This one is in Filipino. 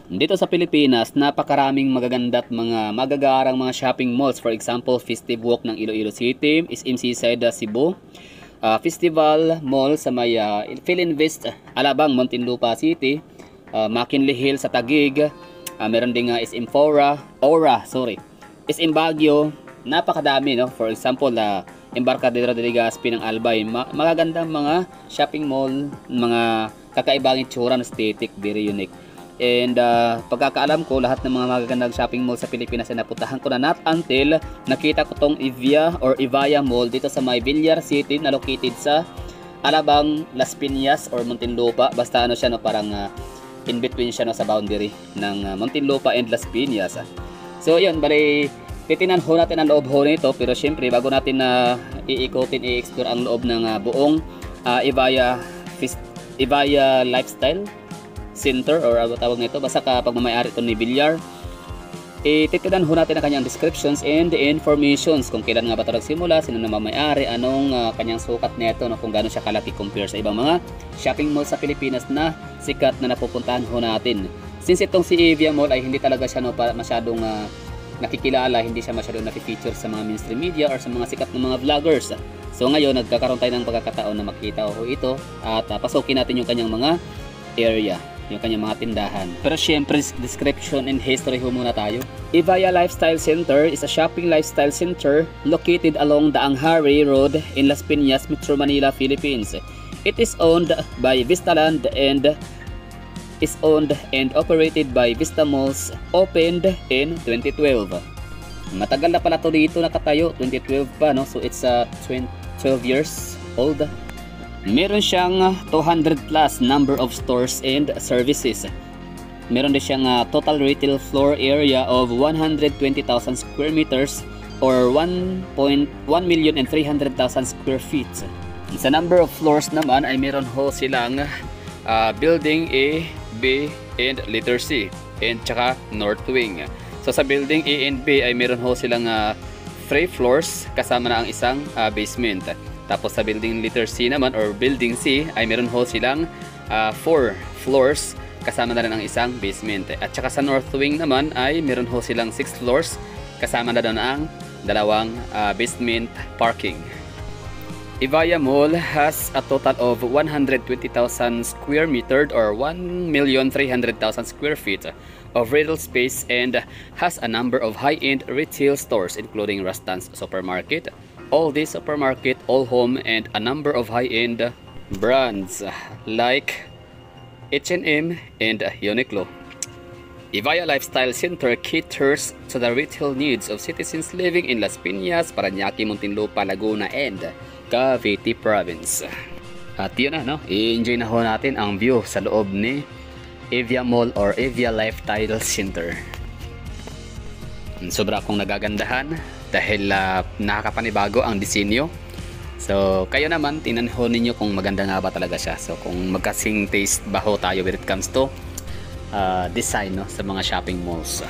Dito sa Pilipinas, napakaraming magaganda at mga magagarang mga shopping malls. For example, Festive Walk ng Iloilo City, SM Seaside Cebu, Festival Mall sa may Philinvest Alabang, Muntinlupa City, McKinley Hill sa Taguig, meron din SM SM Baguio. Napakadami, no? For example, Embarcadero de Legazpi ng Albay, magagandang mga shopping mall, mga kakaibang itsura, aesthetic, very unique. And pagkakaalam ko, lahat ng mga magagandang shopping mall sa Pilipinas ay napuntahan ko na, not until nakita ko tong Evia Mall dito sa may Villar City na located sa Alabang, Las Piñas or Muntinlupa. Basta ano siya, no, parang in between siya, no, sa boundary ng Muntinlupa and Las Piñas. So yun, bali titinan ho natin ang loob ho nito, pero syempre bago natin i-explore ang loob ng buong Evia Lifestyle Center or ano tawag nito, basta pagmamayari ito ni Villar, titinan ho natin ang kanyang descriptions and the informations kung kailan nga ba ito nagsimula, sino na mamayari, anong kanyang sukat nito, no, kung gaano siya kalaki compare sa ibang mga shopping mall sa Pilipinas na sikat na napupuntahan ho natin. Since itong si Evia Mall ay hindi talaga siya, no, masyadong nakikilala, hindi siya masyadong nakifeature sa mga mainstream media or sa mga sikat na mga vloggers. So ngayon nagkakaroon tayo ng pagkakataon na makita ho ito at pasukin natin yung kanyang mga area, yung kanyang mga tindahan. Pero syempre, description and history ho muna tayo. Evia Lifestyle Center is a shopping lifestyle center located along the Anghari Road in Las Piñas, Metro Manila, Philippines. It is owned by Vistaland and is owned and operated by Vista Malls, opened in 2012. Matagal na pala to dito nakatayo, 2012 pa, no? So it's 12 years old. Meron siyang 200 plus number of stores and services. Meron din siyang total retail floor area of 120,000 square meters or 1,300,000 square feet. Sa number of floors naman ay meron ho silang building A, B, and letter C, and tsaka North Wing. So sa building A and B ay meron ho silang 3 floors kasama na ang isang basement. Tapos sa building letter C naman or building C ay meron ho silang 4 floors kasama na rin ang isang basement. At saka sa North Wing naman ay meron ho silang 6 floors kasama na doon ang dalawang basement parking. Evia Mall has a total of 120,000 square meter or 1,300,000 square feet of retail space and has a number of high-end retail stores including Rustan's Supermarket, Aldi Supermarket, All Home, and a number of high-end brands like H&M and Uniqlo. Evia Lifestyle Center caters to the retail needs of citizens living in Las Piñas, Parañaque, Muntinlupa, Laguna, and Cavite Province. At yun na, no? I-enjoy na ho natin ang view sa loob ni Evia Mall or Evia Lifestyle Center. Sobra akong nagagandahan dahil nakakapanibago ang disenyo. So kayo naman, tingnan ho ninyo kung maganda nga ba talaga siya. So kung magkasing taste ba ho tayo when it comes to design, no, sa mga shopping malls.